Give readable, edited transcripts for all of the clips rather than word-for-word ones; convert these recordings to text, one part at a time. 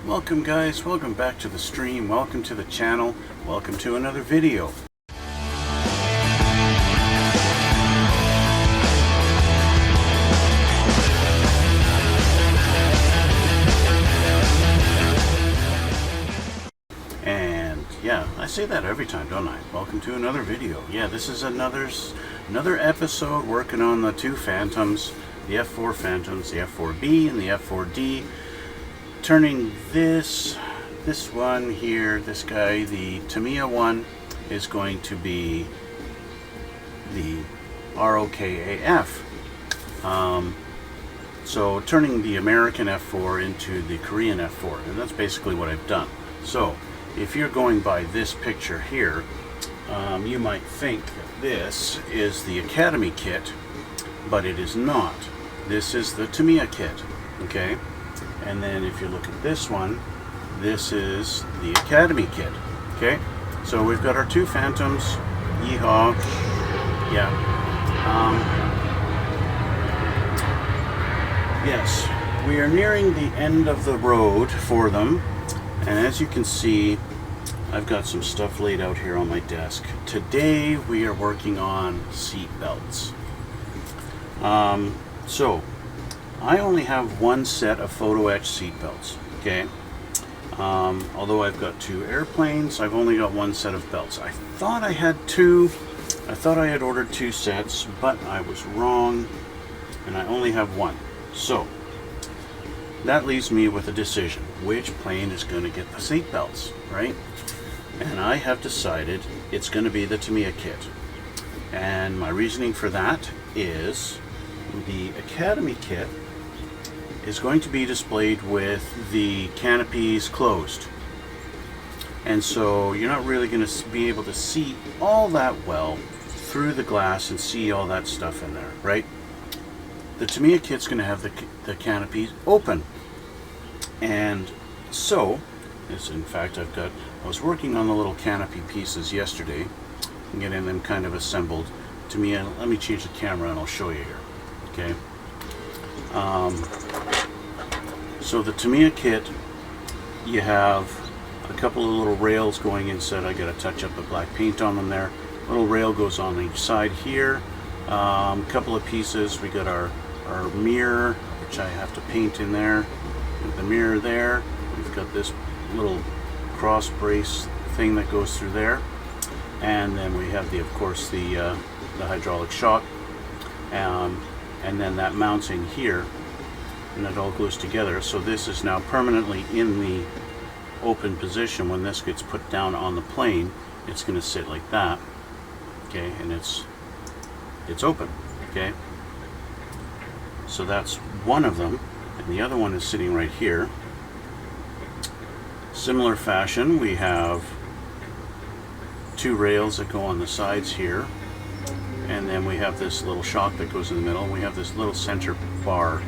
Welcome guys, welcome back to the stream, welcome to the channel, welcome to another video. And yeah, I say that every time, don't I? Welcome to another video. Yeah, this is another episode working on the two Phantoms, the F4 Phantoms, the F-4B and the F-4D. Turning this one here, this guy, the Tamiya one, is going to be the ROKAF. So turning the American F4 into the Korean F4, and that's basically what I've done. So if you're going by this picture here, you might think that this is the Academy kit, but it is not. This is the Tamiya kit, okay? And then if you look at this one, this is the Academy kit. Okay, so we've got our two Phantoms. Yeehaw! Yeah. Yes, we are nearing the end of the road for them, and as you can see, I've got some stuff laid out here on my desk. Today we are working on seat belts. So I only have one set of photo etch seat belts, okay? Although I've got two airplanes, I've only got one set of belts. I thought I had two. I thought I had ordered two sets, but I was wrong, and I only have one. So that leaves me with a decision. Which plane is going to get the seat belts, right? And I have decided it's going to be the Tamiya kit. And my reasoning for that is the Academy kit is going to be displayed with the canopies closed, and so you're not really going to be able to see all that well through the glass and see all that stuff in there, right? The Tamiya kit's going to have the canopies open, and so in fact I was working on the little canopy pieces yesterday and getting them kind of assembled. Tamiya, let me change the camera and I'll show you here, okay? So the Tamiya kit, you have a couple of little rails going inside. I got to touch up the black paint on them there. Little rail goes on each side here. Couple of pieces. We got our mirror, which I have to paint in there. With the mirror there. We've got this little cross brace thing that goes through there. And then we have of course the hydraulic shock. And then that mounts in here, and it all goes together. So this is now permanently in the open position. When this gets put down on the plane, it's going to sit like that, okay, and it's open, okay. So that's one of them, and the other one is sitting right here. Similar fashion, we have two rails that go on the sides here. And then we have this little shock that goes in the middle, and we have this little center bar,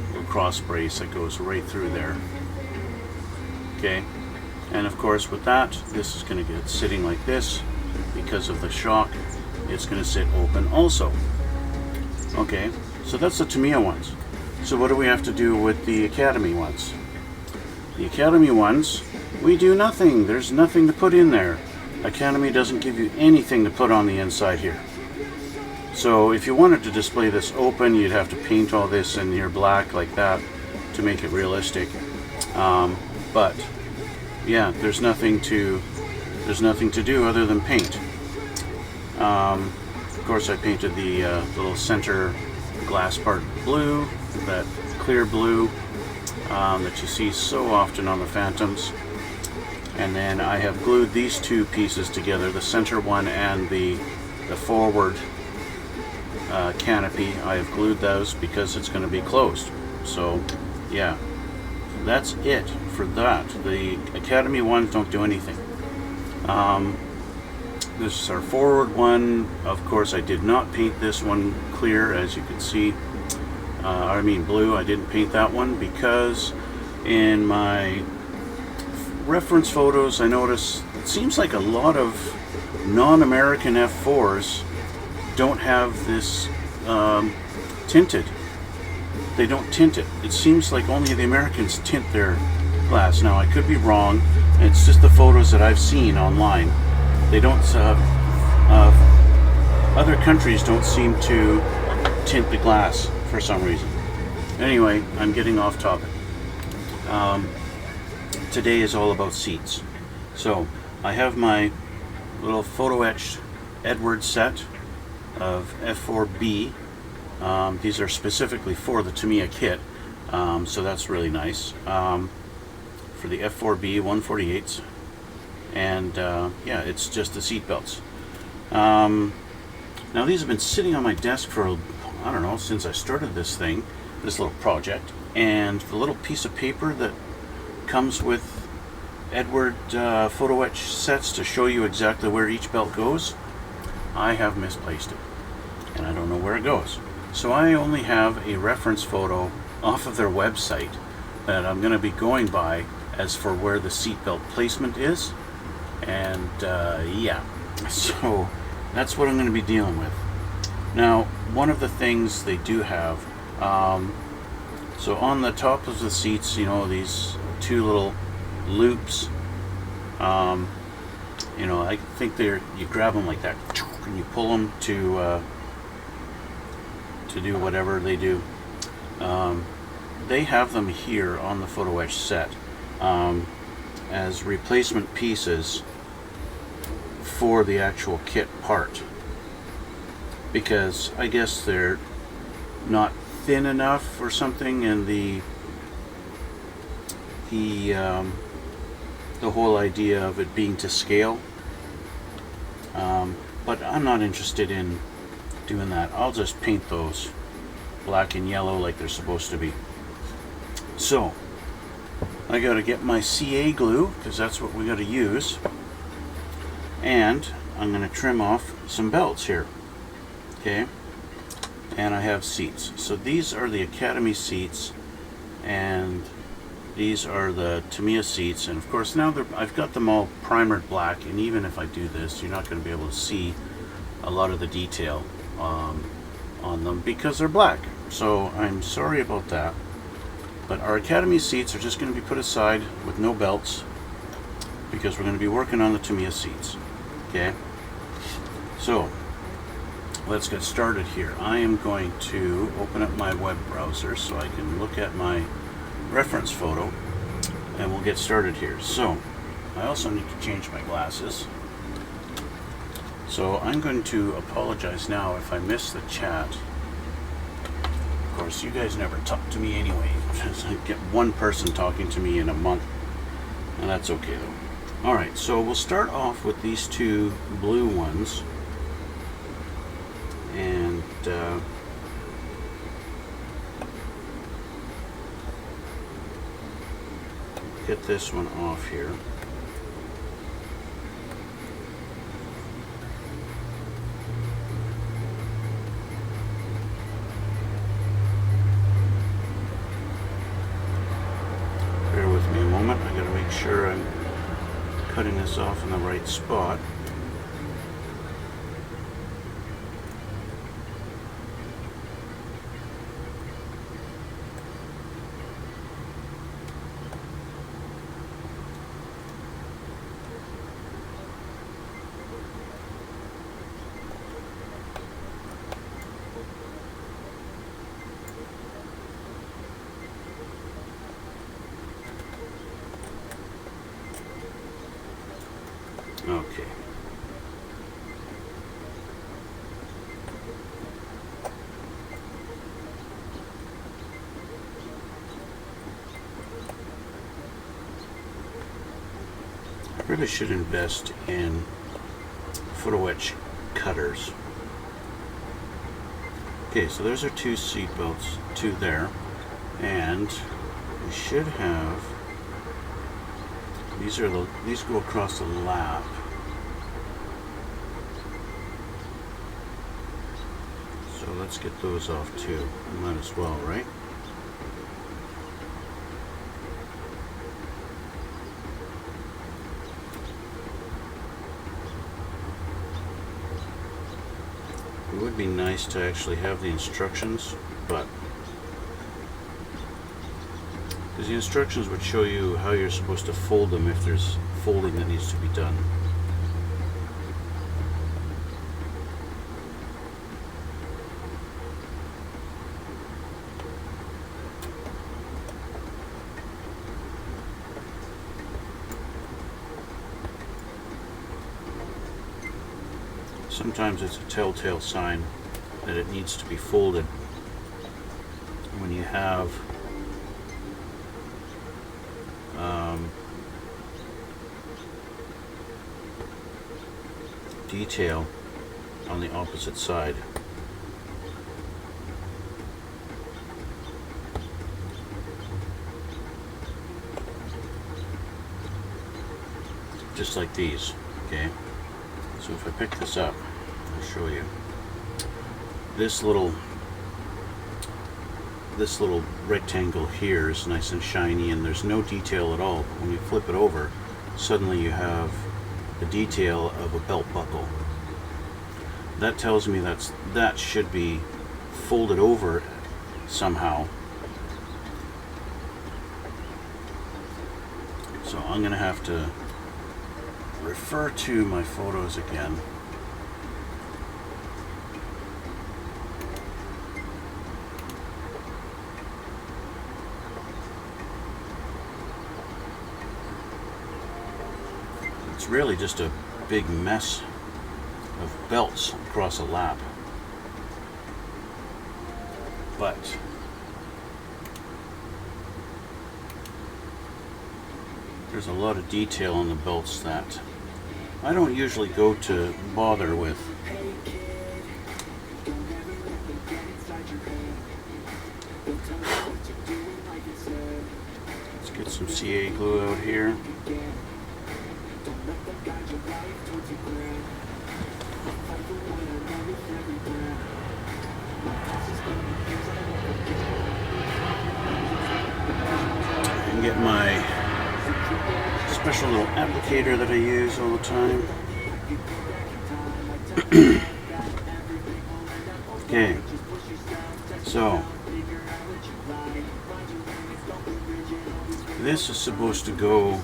little cross brace that goes right through there. Okay, and of course with that, this is going to get sitting like this because of the shock. It's going to sit open also. Okay, so that's the Tamiya ones. So what do we have to do with the Academy ones? The Academy ones, we do nothing. There's nothing to put in there. Academy doesn't give you anything to put on the inside here. So if you wanted to display this open, you'd have to paint all this in your black like that to make it realistic. But yeah, there's nothing to do other than paint. Of course, I painted the little center glass part blue, that clear blue that you see so often on the Phantoms. And then I have glued these two pieces together, the center one and the forward canopy. I have glued those because it's going to be closed. So yeah, that's it for that. The Academy ones don't do anything. This is our forward one. Of course, I did not paint this one clear, as you can see. I mean blue. I didn't paint that one because in my reference photos I noticed it seems like a lot of non-American F4s don't have this tinted. They don't tint it. It seems like only the Americans tint their glass. Now I could be wrong. It's just the photos that I've seen online. They don't. Other countries don't seem to tint the glass for some reason. Anyway, I'm getting off topic. Today is all about seats. So I have my little photo etched Edwards set of F-4D. These are specifically for the Tamiya kit, so that's really nice. For the F-4D 148s, and yeah, it's just the seat belts. Now these have been sitting on my desk for, I don't know, since I started this little project, and the little piece of paper that comes with Edward photo etch sets to show you exactly where each belt goes, I have misplaced it, and I don't know where it goes. So I only have a reference photo off of their website that I'm going to be going by as for where the seatbelt placement is, and yeah, so that's what I'm going to be dealing with. Now, one of the things they do have, so on the top of the seats, you know, these two little loops, you know, I think you grab them like that and you pull them to do whatever they do. They have them here on the photo etch set as replacement pieces for the actual kit part, because I guess they're not thin enough or something, and the whole idea of it being to scale. But I'm not interested in doing that. I'll just paint those black and yellow like they're supposed to be. So I gotta get my CA glue, because that's what we gotta use, and I'm gonna trim off some belts here. Okay, and I have seats. So these are the Academy seats, and these are the Tamiya seats, and of course now I've got them all primered black, and even if I do this, you're not going to be able to see a lot of the detail on them because they're black. So I'm sorry about that, but our Academy seats are just going to be put aside with no belts because we're going to be working on the Tamiya seats. Okay, so let's get started here. I am going to open up my web browser so I can look at my reference photo, and we'll get started here. So I also need to change my glasses, so I'm going to apologize now if I miss the chat. Of course, you guys never talk to me anyway. I get one person talking to me in a month, and that's okay though. Alright, so we'll start off with these two blue ones, and get this one off here. Bear with me a moment. I gotta make sure I'm cutting this off in the right spot. Okay. I really should invest in photo etch cutters. Okay, so there's our two seat belts, two there, and we should have these go across the lap. So let's get those off too. Might as well, right? It would be nice to actually have the instructions, but because the instructions would show you how you're supposed to fold them if there's folding that needs to be done. Sometimes it's a telltale sign that it needs to be folded when you have detail on the opposite side. Just like these, okay? So if I pick this up, I'll show you. This little rectangle here is nice and shiny and there's no detail at all. But when you flip it over, suddenly you have the detail of a belt buckle. That tells me that should be folded over somehow. So I'm going to have to refer to my photos again. It's really just a big mess of belts across a lap. But there's a lot of detail on the belts that I don't usually go to bother with. Let's get some CA glue out here. And get my special little applicator that I use all the time. Okay, so this is supposed to go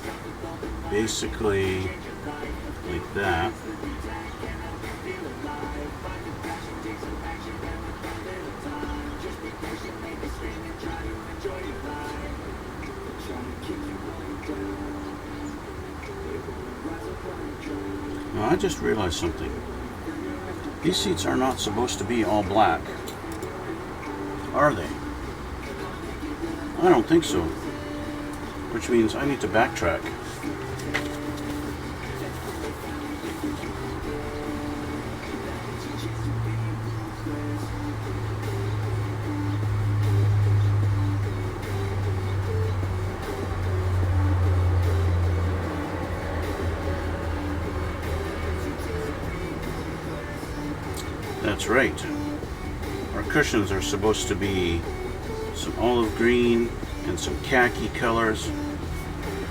basically like that. Now I just realized something. These seats are not supposed to be all black, are they? I don't think so. Which means I need to backtrack. That's right. Our cushions are supposed to be some olive green and some khaki colors.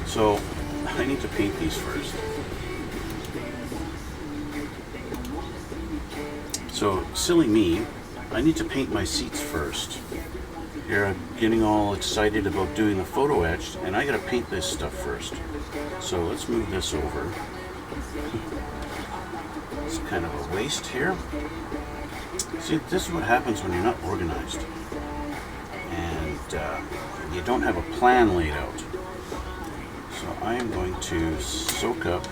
So I need to paint these first. So silly me, I need to paint my seats first. Here I'm getting all excited about doing the photo etch and I gotta paint this stuff first. So let's move this over. It's kind of a waste here. See, this is what happens when you're not organized and you don't have a plan laid out. So I am going to soak up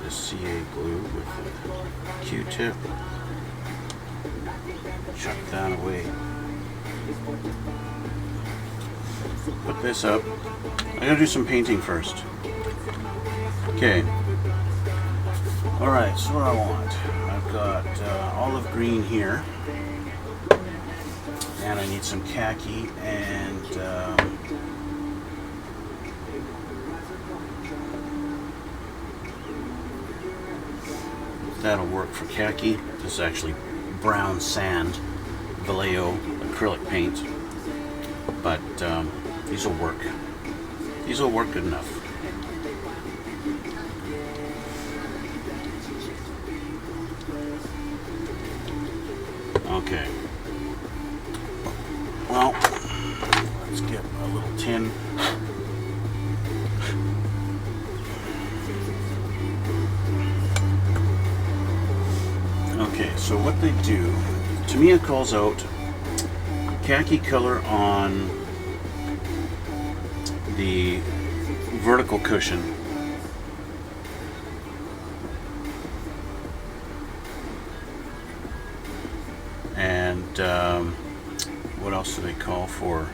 this CA glue with a Q-tip, chuck that away, put this up. I gotta do some painting first. Okay. Alright, so what I want. I've got olive green here. And I need some khaki and that'll work for khaki. This is actually brown sand Vallejo acrylic paint, but these will work. These will work good enough. Okay. Well, Let's get a little tin. Okay, so what they do, Tamiya calls out khaki color on the vertical cushion. And what else do they call for?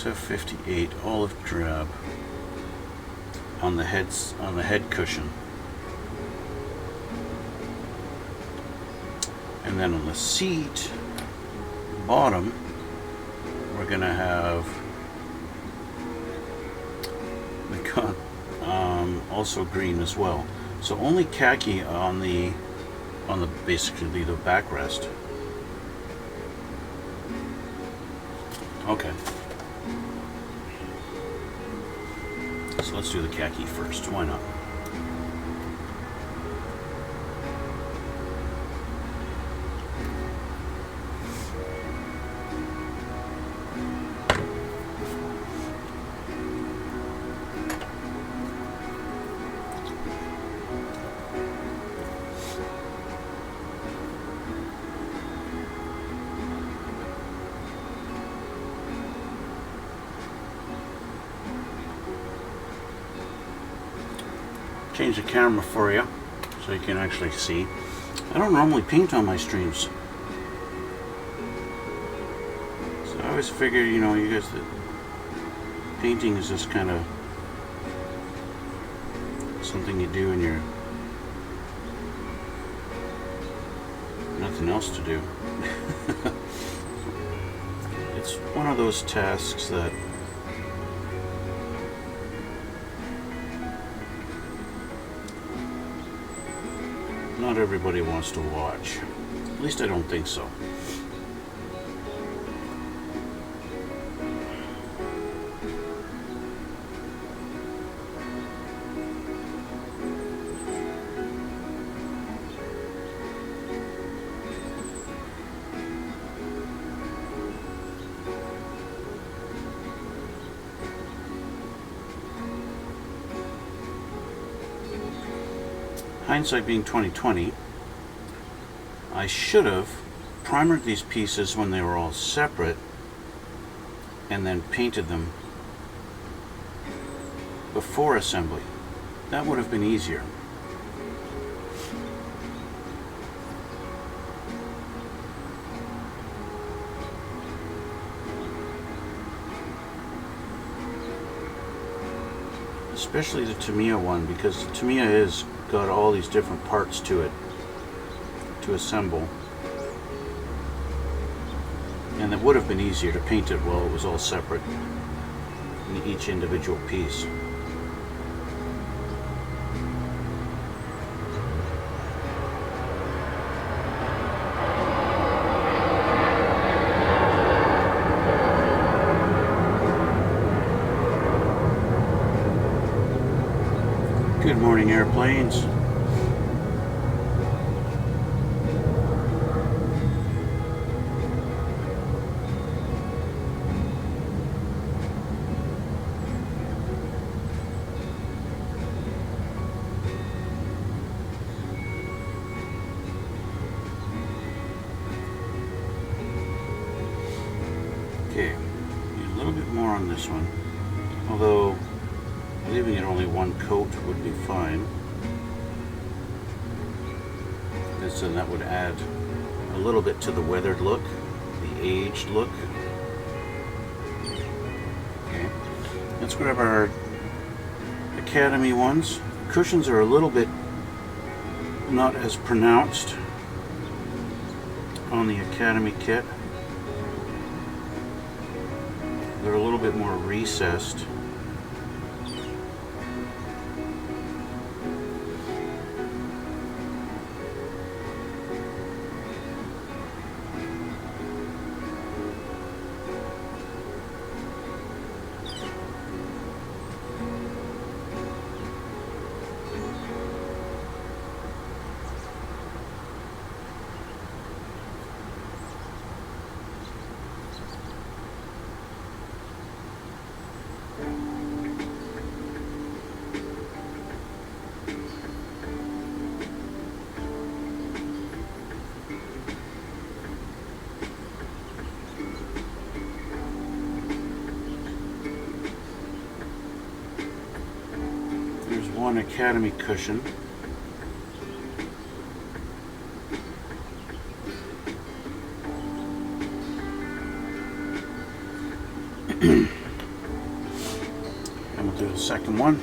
F-4D olive drab on the head cushion. And then on the seat bottom, we're gonna have also green as well. So only khaki on the basically the backrest. Okay. So let's do the khaki first. Why not? Change the camera for you so you can actually see. I don't normally paint on my streams, so I always figured, you know, you guys, that painting is just kind of something you do when you're nothing else to do. It's one of those tasks that not everybody wants to watch. At least I don't think so. Hindsight being 2020, I should have primered these pieces when they were all separate and then painted them before assembly. That would have been easier. Especially the Tamiya one, because the Tamiya is got all these different parts to it to assemble, and it would have been easier to paint it while it was all separate in each individual piece. Good morning, airplanes. Okay, need a little bit more on this one, although leaving it only one coat would be fine. Because then that would add a little bit to the weathered look, the aged look. Okay, let's grab our Academy ones. Cushions are a little bit not as pronounced on the Academy kit. They're a little bit more recessed. one Academy cushion. And we'll do the second one.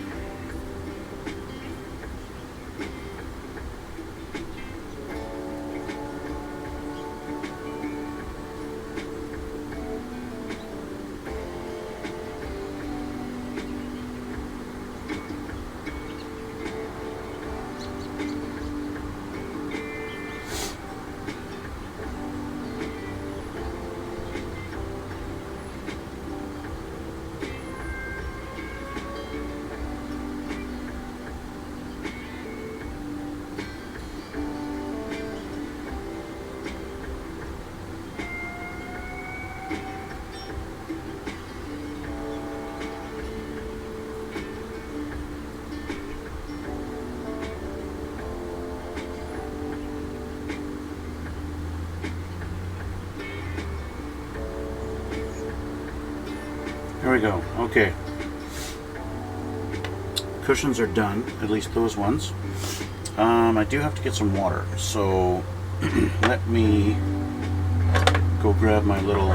There we go. Okay. Cushions are done, at least those ones. I do have to get some water, so let me go grab my little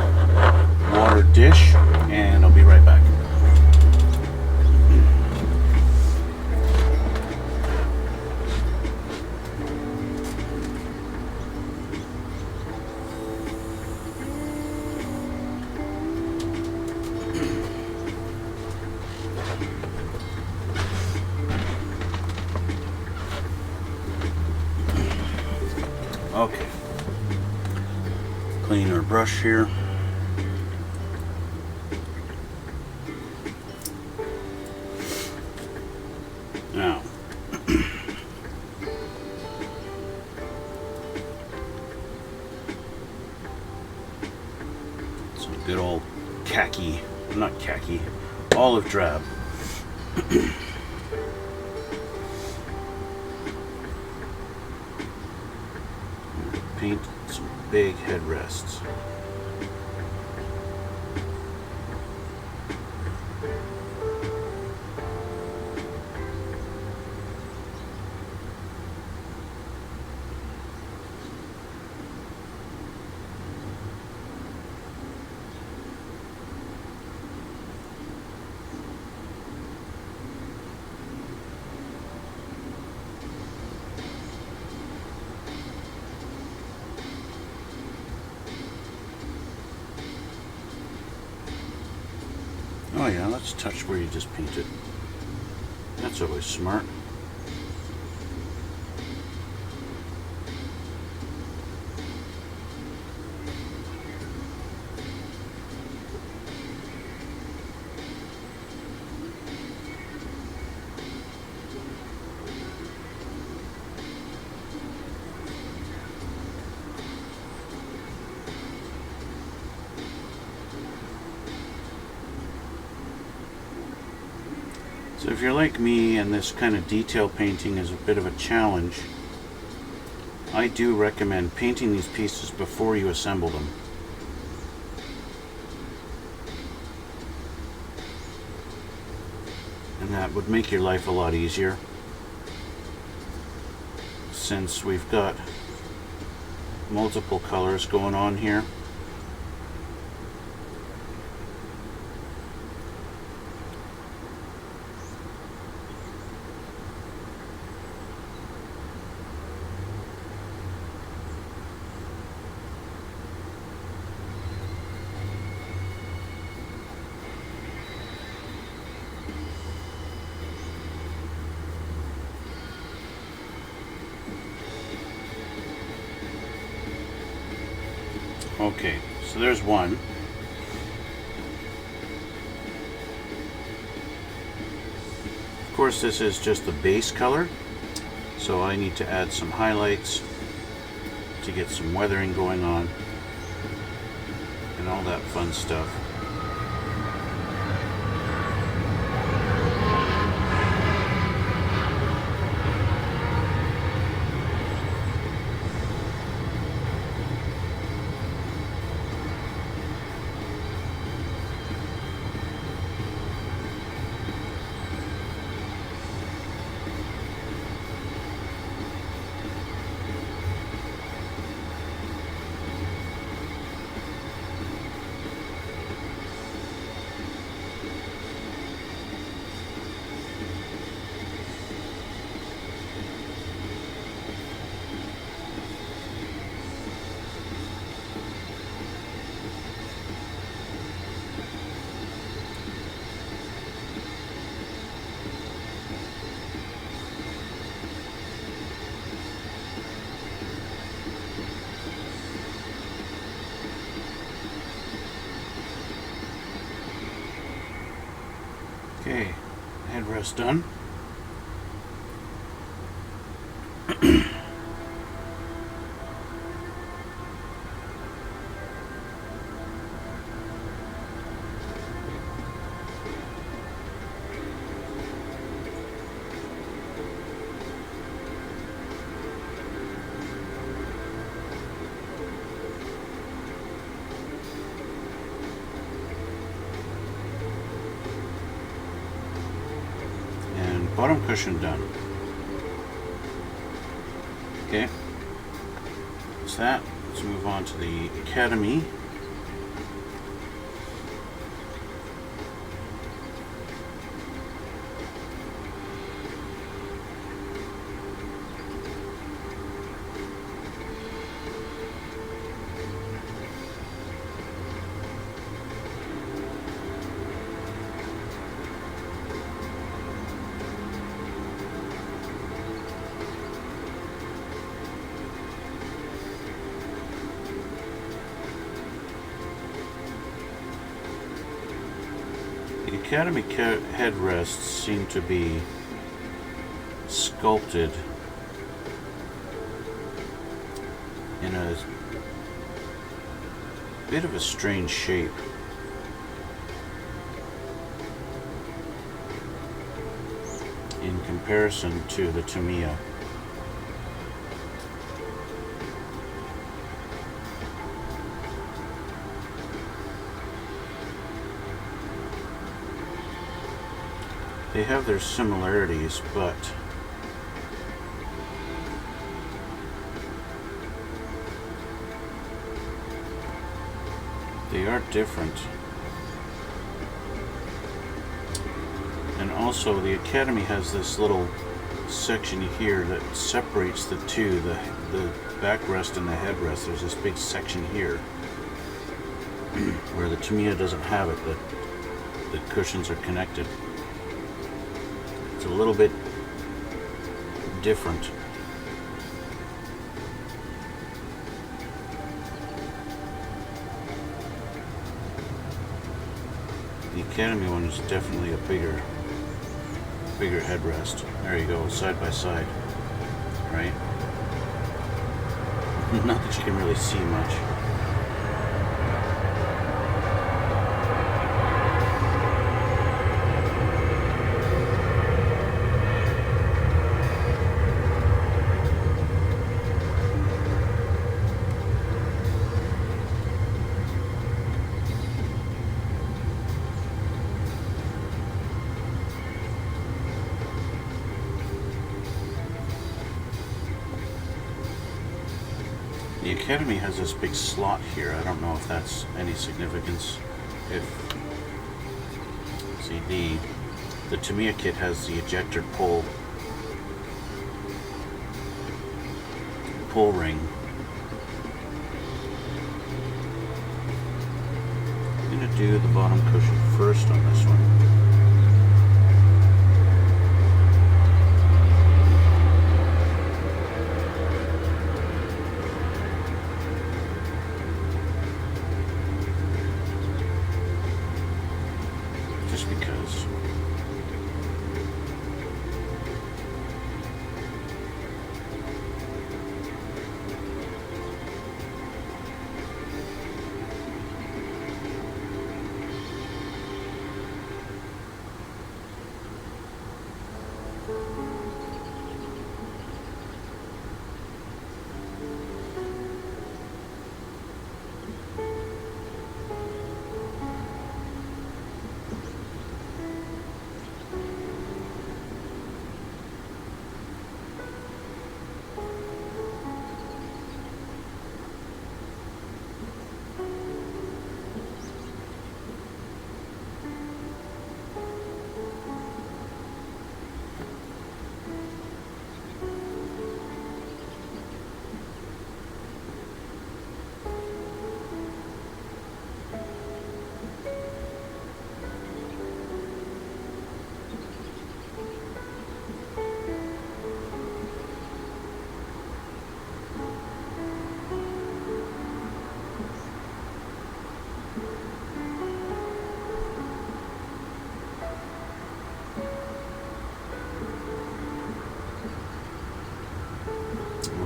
water dish and I'll be right back. Okay, clean our brush here. Now, some good old khaki, not khaki, olive drab. Paint some big headrests. Oh yeah, let's touch where you just painted. That's always smart. So if you're like me and this kind of detail painting is a bit of a challenge, I do recommend painting these pieces before you assemble them. And that would make your life a lot easier, since we've got multiple colors going on here. Okay, so there's one. Of course, this is just the base color, so I need to add some highlights to get some weathering going on and all that fun stuff. Okay, headrest done. Bottom cushion done. Okay, that's that. Let's move on to the Academy. The Academy headrests seem to be sculpted in a bit of a strange shape. In comparison to the Tamiya. They have their similarities, but they are different. And also the Academy has this little section here that separates the two, the backrest and the headrest. There's this big section here where the Tamiya doesn't have it, the cushions are connected. It's a little bit different. The Academy one is definitely a bigger headrest. There you go, side by side, right? Not that you can really see much. The Academy has this big slot here. I don't know if that's any significance. See, the Tamiya kit has the ejector pull ring. I'm gonna do the bottom cushion first on this one. Just because.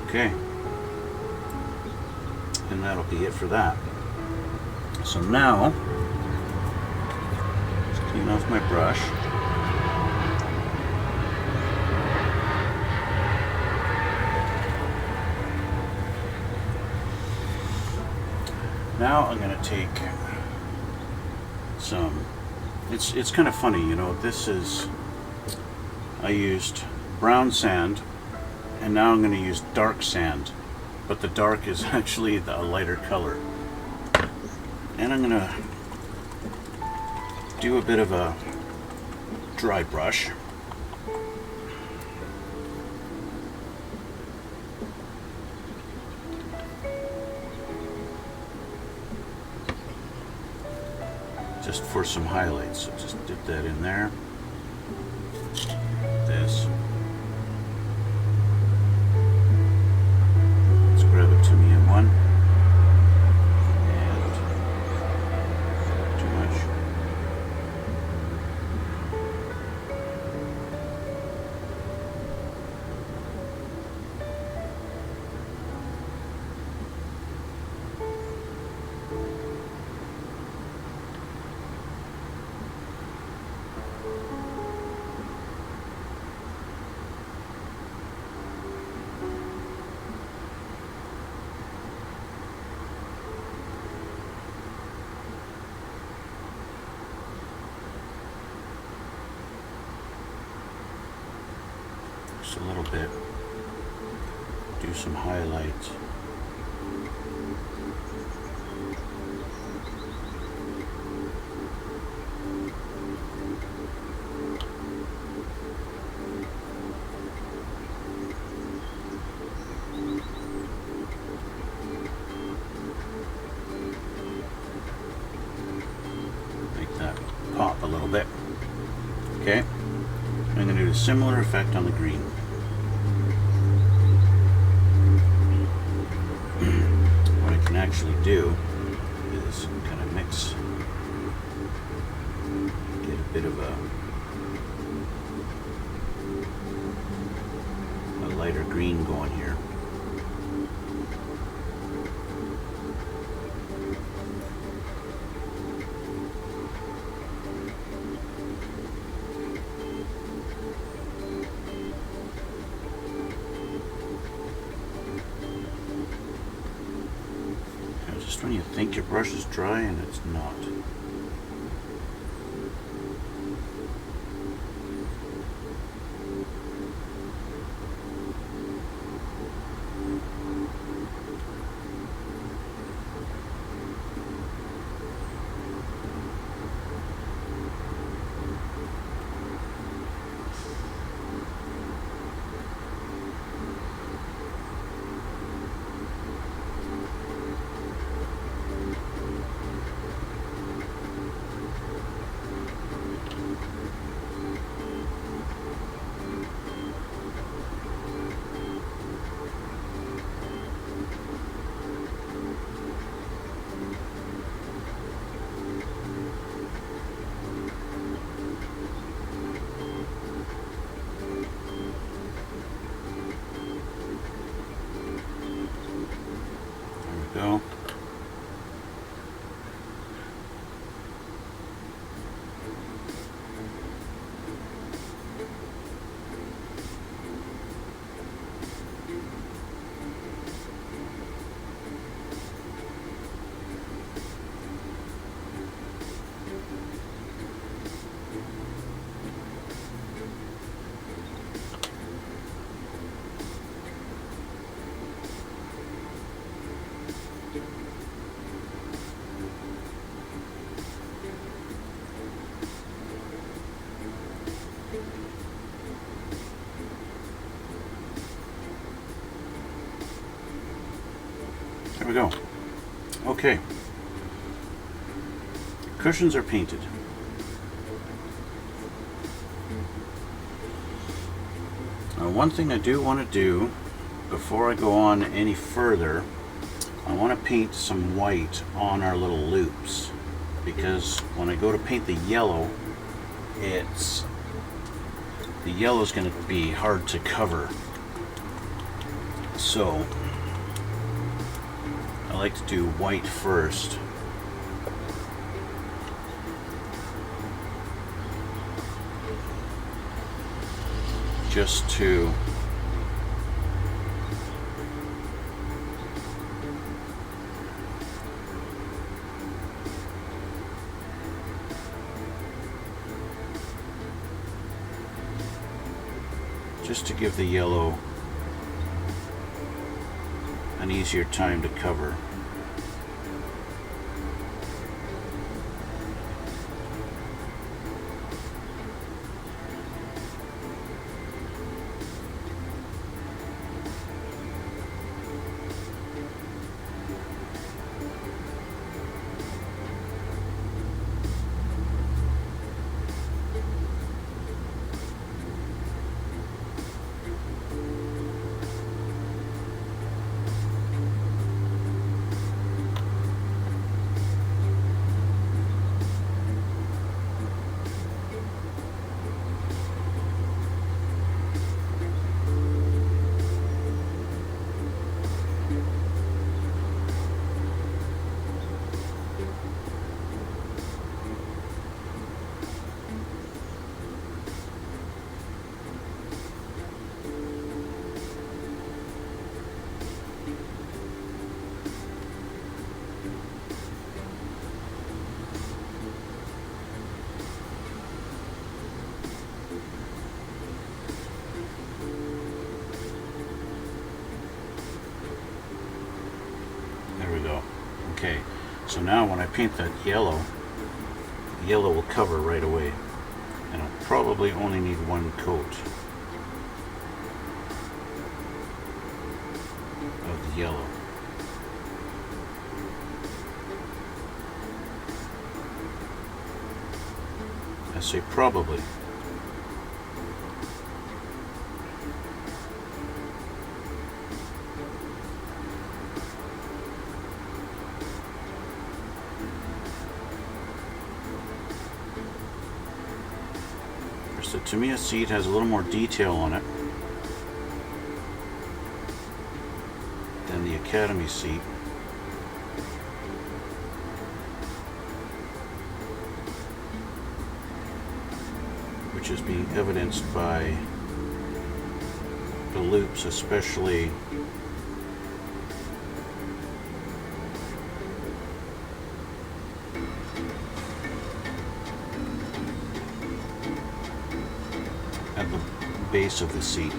Okay, and that'll be it for that. So now, let's clean off my brush. Now I'm going to take some, it's kind of funny, you know, this is, I used brown sand, and now I'm going to use dark sand, but the dark is actually a lighter color. And I'm going to do a bit of a dry brush. Just for some highlights, so just dip that in there. This. Let's grab a Tamiya one. And too much. Just a little bit. Do some highlights. Make that pop a little bit. Okay. I'm going to do a similar effect on the green. What I can actually do is kind of mix, get a bit of a lighter green going here. Just when you think your brush is dry and it's not. Go. There we go. Okay. Cushions are painted. Now, one thing I do want to do before I go on any further, I want to paint some white on our little loops, because when I go to paint the yellow, it's the yellow is going to be hard to cover. So I like to do white first. Just to give the yellow an easier time to cover. There we go. Okay, so now when I paint that yellow, the yellow will cover right away. And I'll probably only need one coat of the yellow. I say probably. The Tamiya seat has a little more detail on it than the Academy seat. Which is being evidenced by the loops, especially at the base of the seat.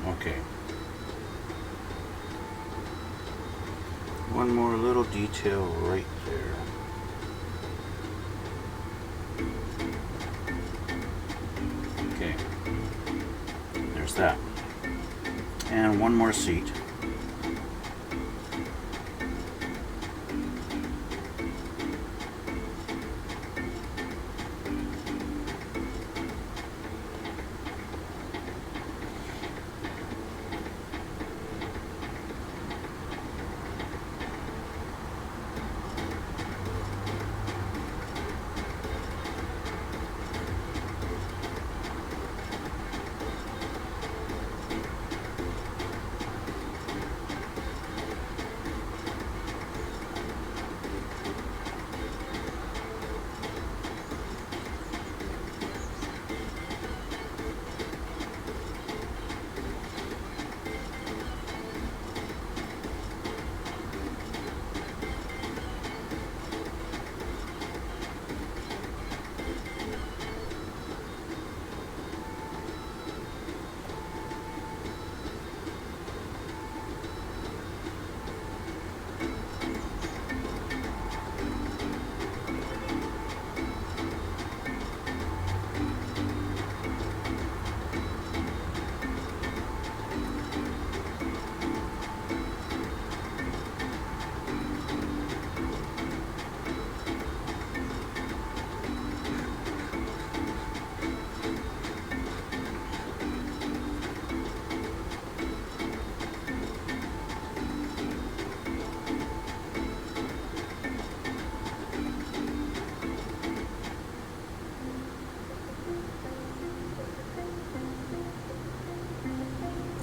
Okay. One more little detail right there. Okay. There's that. And one more seat.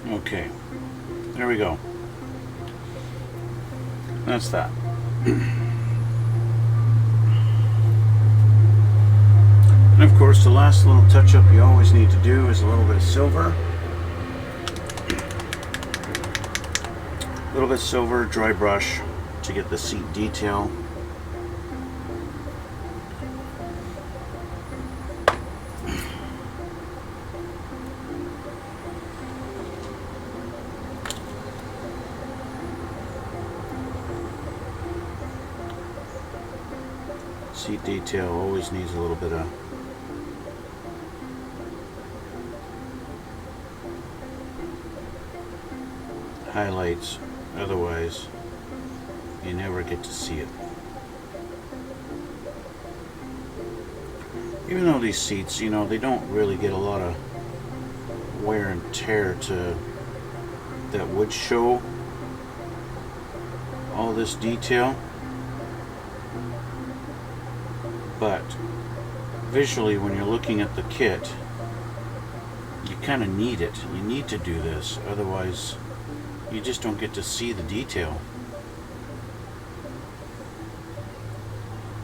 Okay, there we go. That's that. And of course, the last little touch-up you always need to do is a little bit of silver. A little bit of silver, dry brush to get the seat detail. Seat detail always needs a little bit of highlights, otherwise you never get to see it. Even though these seats, you know, they don't really get a lot of wear and tear that would show all this detail, but visually when you're looking at the kit, you kind of need it. You need to do this, otherwise you just don't get to see the detail,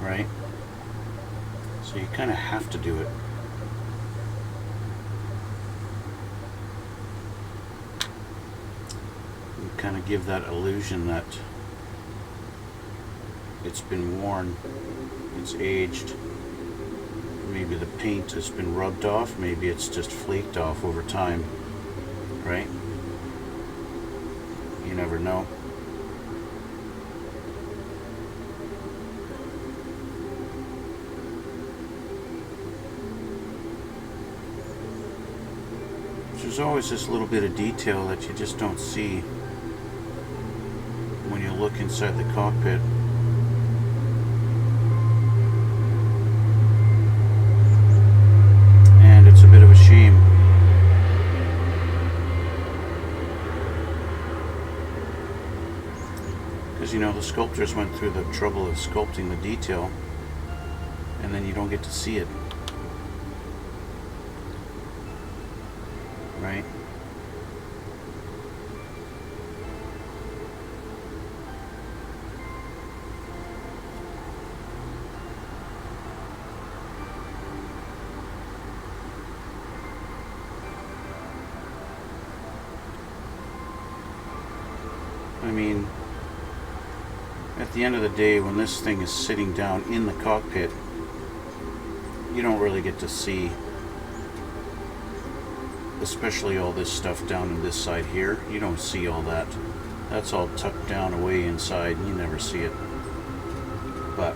right? So you kind of have to do it. You kind of give that illusion that it's been worn, it's aged. Maybe the paint has been rubbed off, maybe it's just flaked off over time, right? You never know. There's always this little bit of detail that you just don't see when you look inside the cockpit. And it's a bit of a shame. Because, you know, the sculptors went through the trouble of sculpting the detail, and then you don't get to see it. Right? I mean, at the end of the day, when this thing is sitting down in the cockpit, you don't really get to see, especially all this stuff down in this side here. You don't see all that. That's all tucked down away inside, and you never see it. But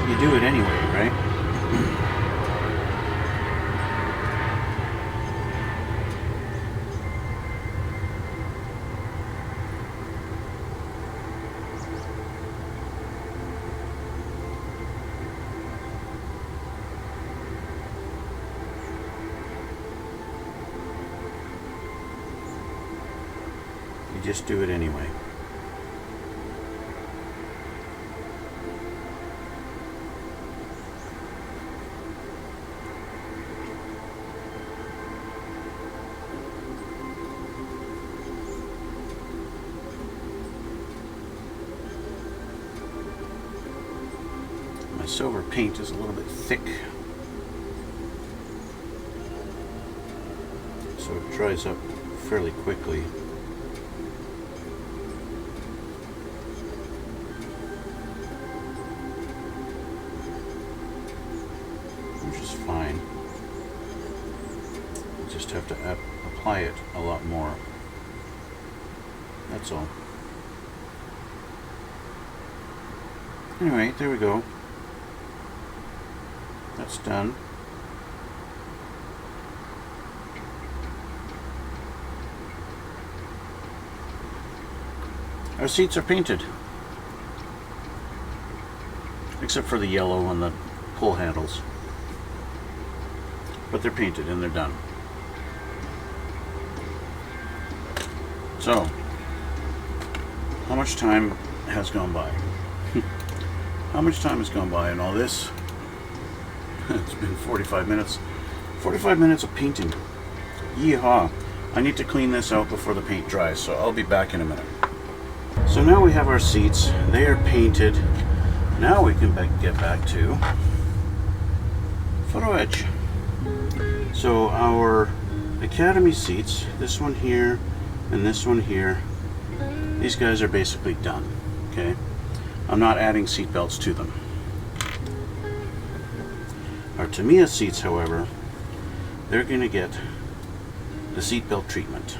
you do it anyway, right? Just do it anyway. My silver paint is a little bit thick, so it dries up fairly quickly. Fine. You just have to apply it a lot more. That's all. Anyway, there we go. That's done. Our seats are painted, except for the yellow on the pull handles. But they're painted and they're done. So, how much time has gone by? How much time has gone by in all this? It's been 45 minutes. 45 minutes of painting. Yeehaw. I need to clean this out before the paint dries, so I'll be back in a minute. So now we have our seats. They are painted. Now we can get back to photo etch. So our Academy seats, this one here and this one here, these guys are basically done. Okay, I'm not adding seat belts to them. Our Tamiya seats, however, they're going to get the seat belt treatment.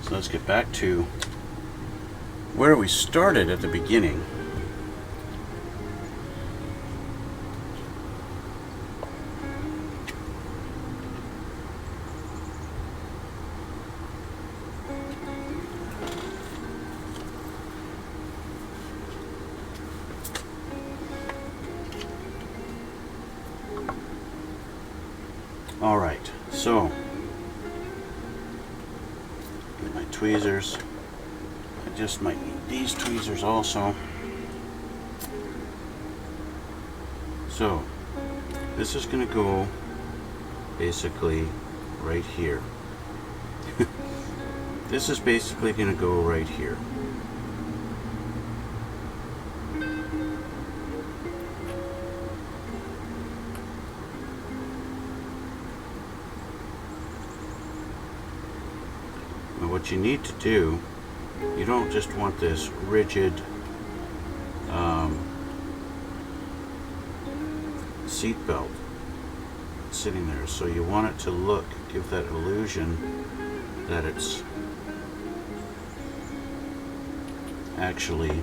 So let's get back to where we started at the beginning. All right, so get my tweezers. I just might need these tweezers also. So this is going to go basically right here. This is basically going to go right here. What you need to do, you don't just want this rigid seat belt sitting there, so you want it to look, give that illusion that it's actually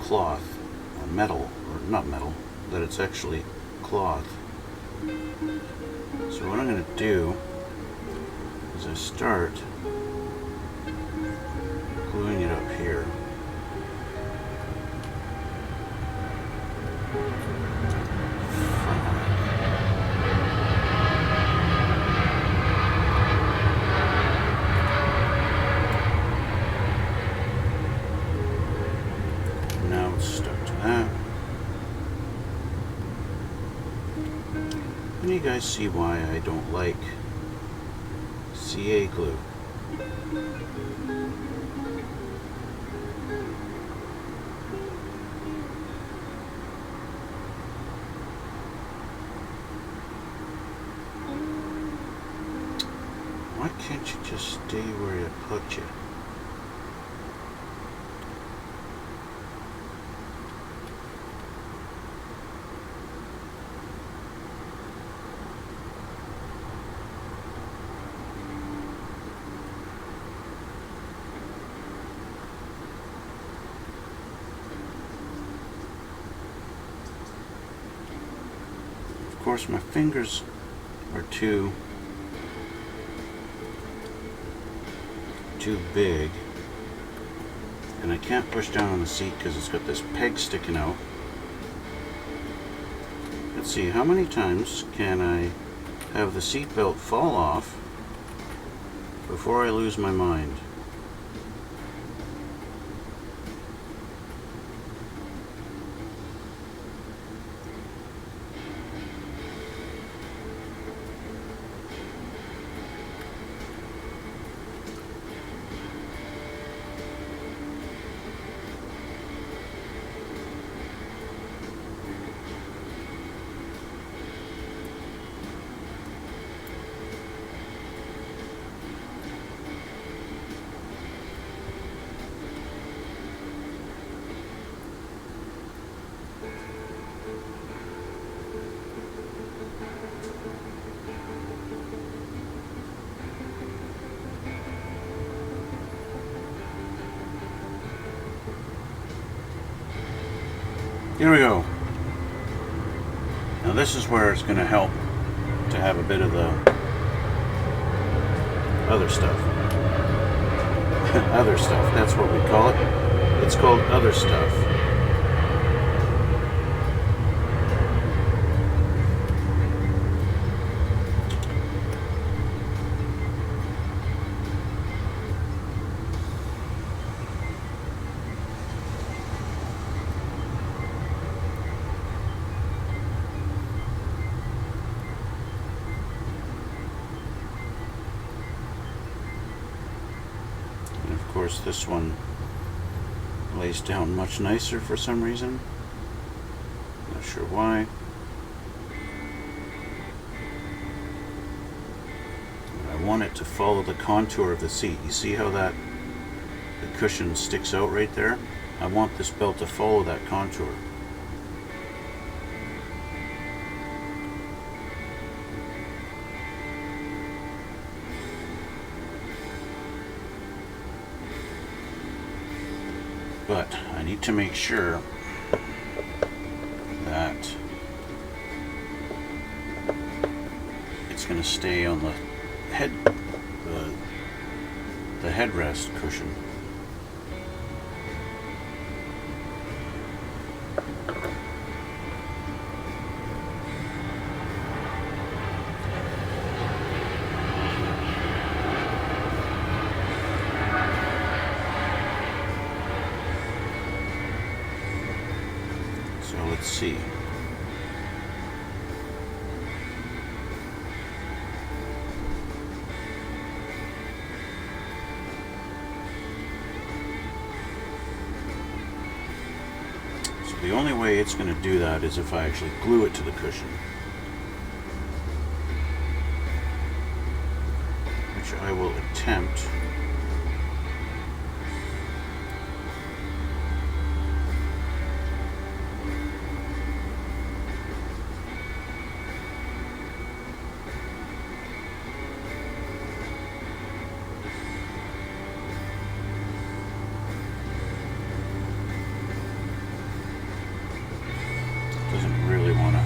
cloth or metal, or not metal, that it's actually cloth. So what I'm going to do is I start gluing it up here. You guys see why I don't like CA glue. Why can't you just stay where it put you? Of course, my fingers are too big, and I can't push down on the seat because it's got this peg sticking out. Let's see, how many times can I have the seat belt fall off before I lose my mind? Here we go. Now this is where it's going to help to have a bit of the other stuff. Other stuff, that's what we call it. It's called other stuff. course, this one lays down much nicer for some reason. Not sure why. I want it to follow the contour of the seat. You see how the cushion sticks out right there? I want this belt to follow that contour. But I need to make sure that it's going to stay on the headrest cushion. So let's see. The only way it's going to do that is if I actually glue it to the cushion, which I will attempt. Doesn't really want to.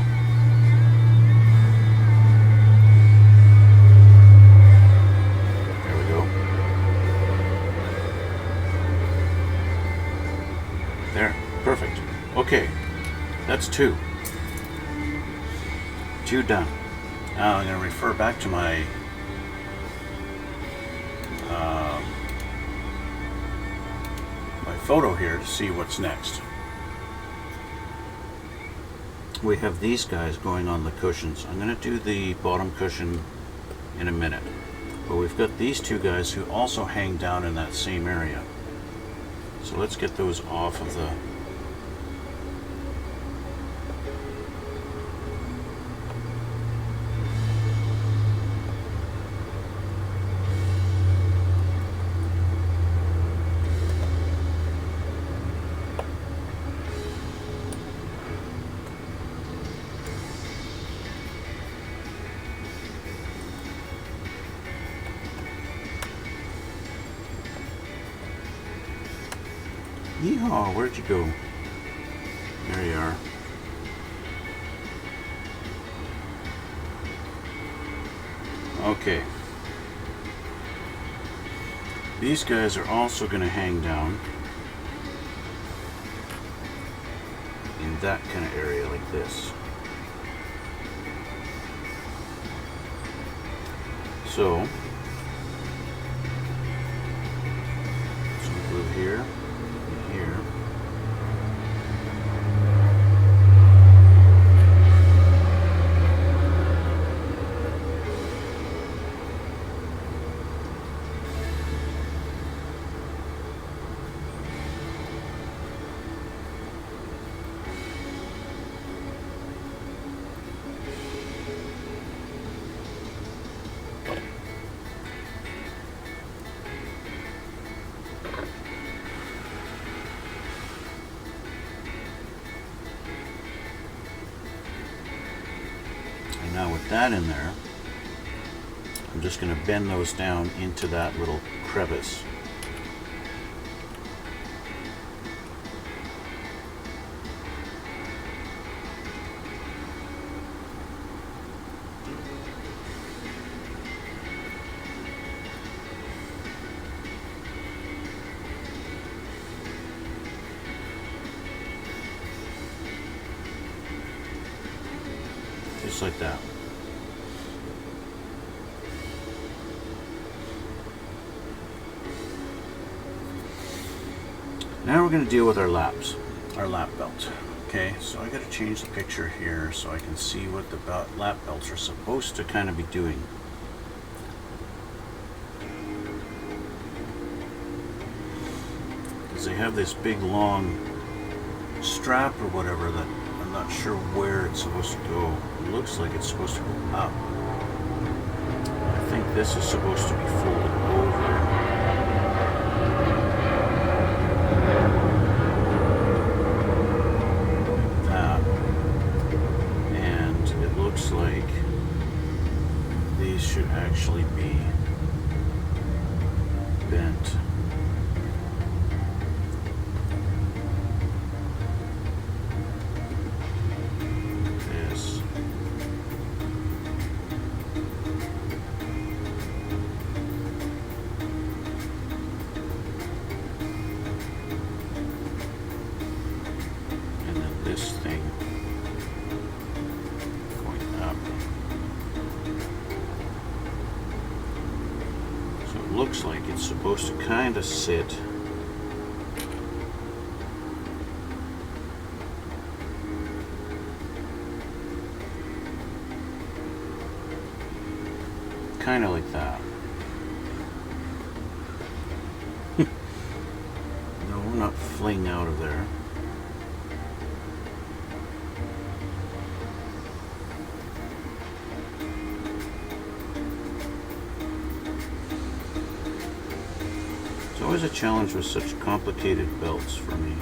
There we go. There, perfect. Okay, that's two. Two done. Now I'm going to refer back to my my photo here to see what's next. We have these guys going on the cushions. I'm going to do the bottom cushion in a minute. But we've got these two guys who also hang down in that same area. So let's get those off of the... Yeehaw, where'd you go? There you are. Okay. These guys are also going to hang down in that kind of area like this. So, some glue here. Here. Now with that in there, I'm just going to bend those down into that little crevice. Just like that. Now we're going to deal with our lap belt. Okay, so I got to change the picture here so I can see what the lap belts are supposed to kind of be doing. because they have this big long strap or whatever that I'm not sure where it's supposed to go. It looks like it's supposed to go up. I think this is supposed to be folded over. Like that. And it looks like these should actually be bent. This. And then this thing going up. So it looks like it's supposed to kind of sit kind of like that. No, we're not fling out of there. It's always a challenge with such complicated belts for me.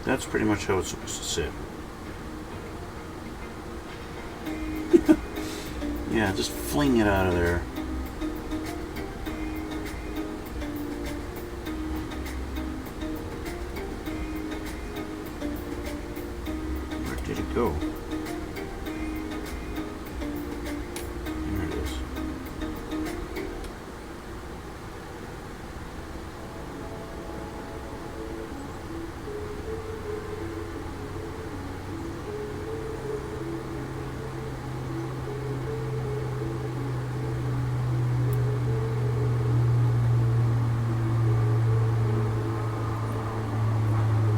That's pretty much how it's supposed to sit. Yeah, just fling it out of there. Where did it go? There it is.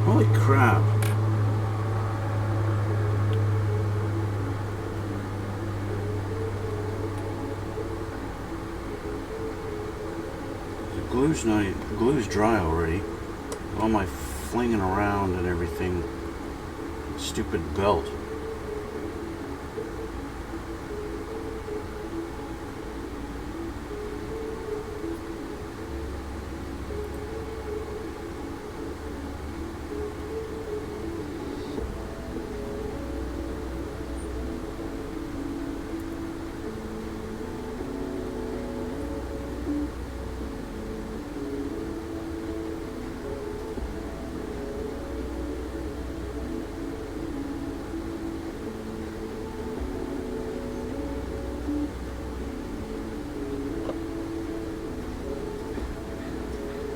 Holy crap. The glue's dry already. All my flinging around and everything. Stupid belt.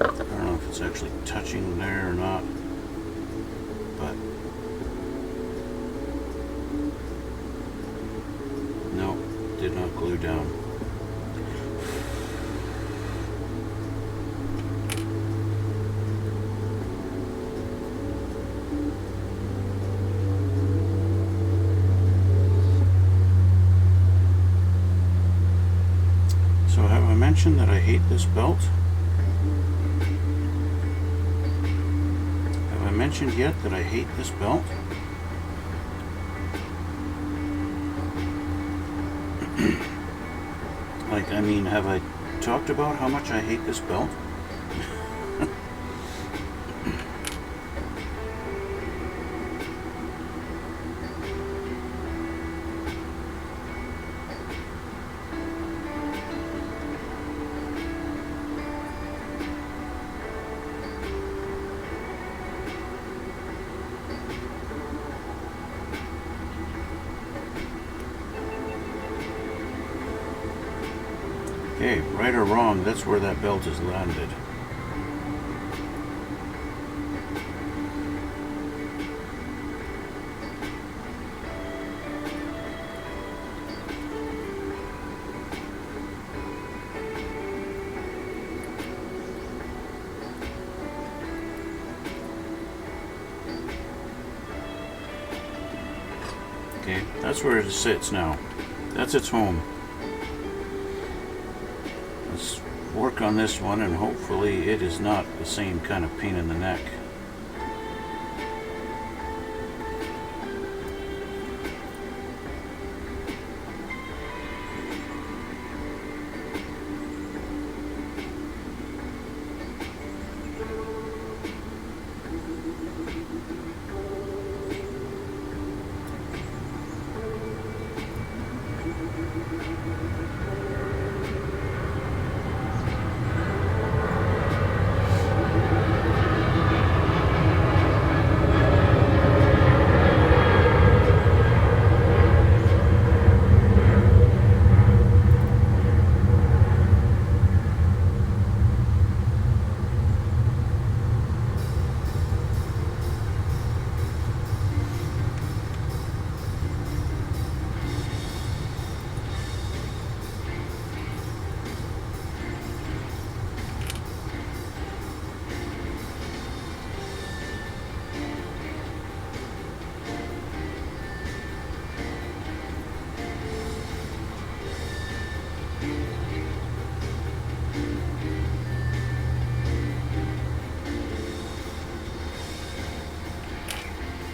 I don't know if it's actually touching there or not, but no, did not glue down. So have I mentioned that I hate this belt? Mentioned yet that I hate this belt? Like, I mean, have I talked about how much I hate this belt? Okay, right or wrong, that's where that belt is landed. Okay, that's where it sits now. That's its home. Let's work on this one, and hopefully it is not the same kind of pain in the neck.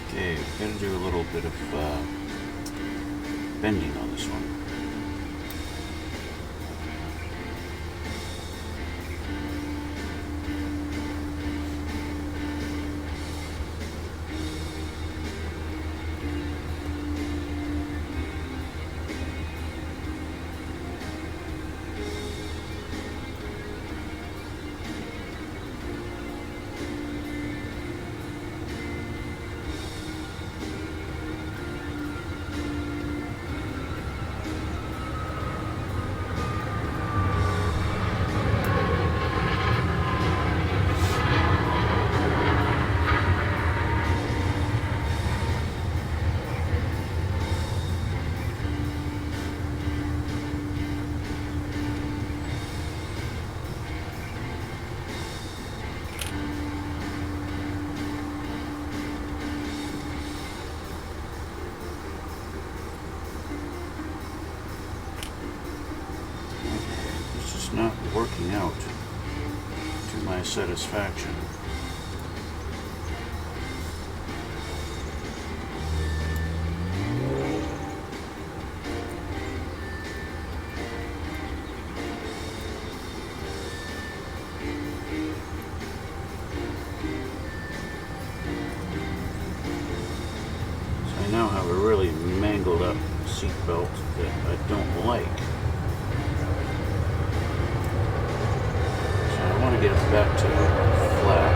Okay, we're going to do a little bit of bending on this one. Not working out to my satisfaction. So I now have a really mangled up seat belt that I don't like. I want to get it back to flat.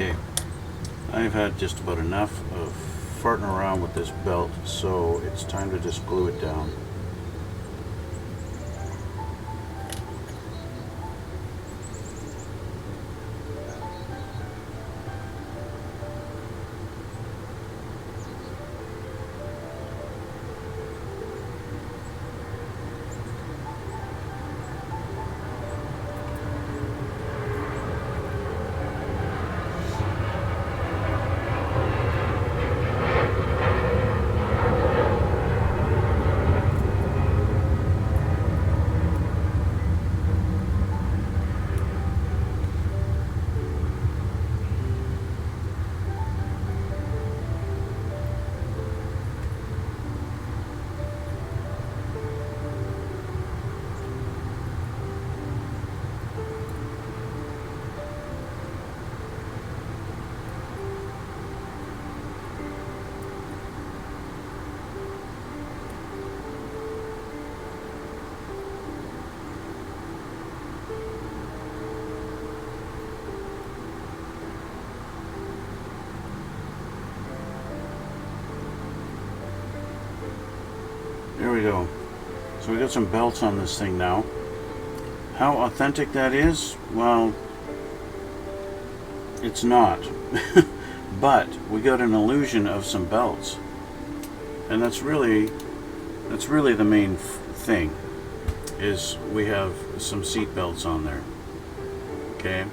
Okay, I've had just about enough of farting around with this belt, so it's time to just glue it down. There we go. So we got some belts on this thing now. How authentic that is? Well, it's not. But we got an illusion of some belts. And that's really the main thing, is we have some seat belts on there. Okay?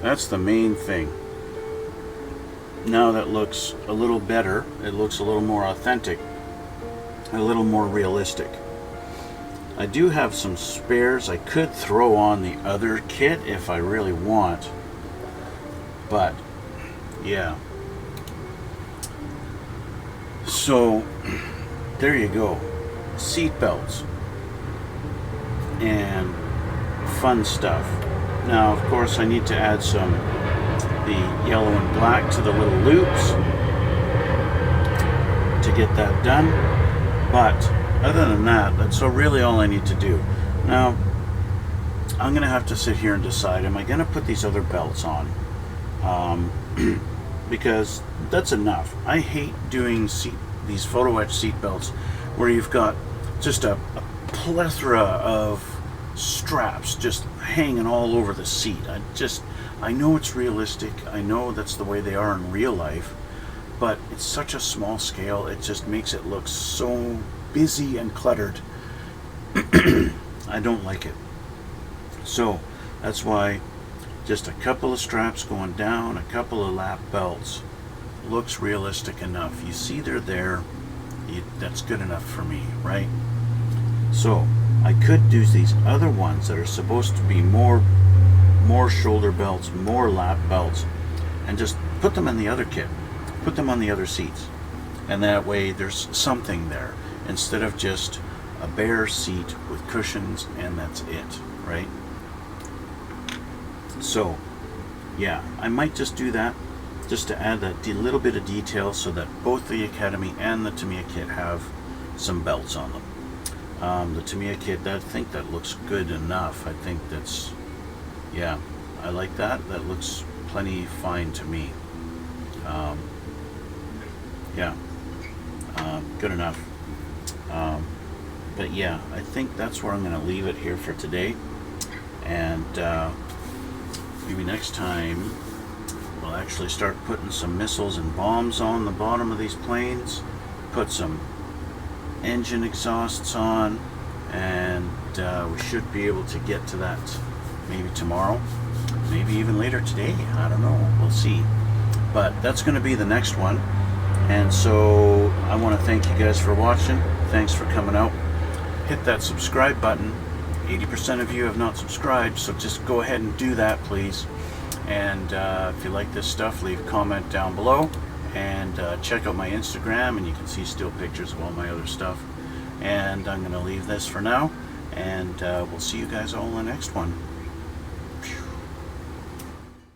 That's the main thing. Now that looks a little better. It looks a little more authentic. A little more realistic. I do have some spares. I could throw on the other kit if I really want, but yeah. So there you go, seat belts and fun stuff. Now of course I need to add the yellow and black to the little loops to get that done. But other than that, that's really all I need to do. Now, I'm going to have to sit here and decide, am I going to put these other belts on? Because that's enough. I hate doing these photo etch seat belts where you've got just a plethora of straps just hanging all over the seat. I know it's realistic. I know that's the way they are in real life. But it's such a small scale, it just makes it look so busy and cluttered. I don't like it. So that's why just a couple of straps going down, a couple of lap belts looks realistic enough. You see they're there, that's good enough for me, right? So I could do these other ones that are supposed to be more shoulder belts, more lap belts, and just put them in the other kit. Put them on the other seats, and that way there's something there instead of just a bare seat with cushions and that's it, right? So yeah, I might just do that just to add that little bit of detail so that both the Academy and the Tamiya kit have some belts on them. The Tamiya kit, I think that looks good enough. I think that's, yeah, I like that. That looks plenty fine to me. Yeah, good enough. But yeah, I think that's where I'm going to leave it here for today. And maybe next time we'll actually start putting some missiles and bombs on the bottom of these planes, put some engine exhausts on, and we should be able to get to that maybe tomorrow, maybe even later today. I don't know, we'll see. But that's going to be the next one. And so I want to thank you guys for watching. Thanks for coming out. Hit that subscribe button. 80% of you have not subscribed, so just go ahead and do that, please. And if you like this stuff, leave a comment down below. And check out my Instagram, and you can see still pictures of all my other stuff. And I'm going to leave this for now. And we'll see you guys all in the next one.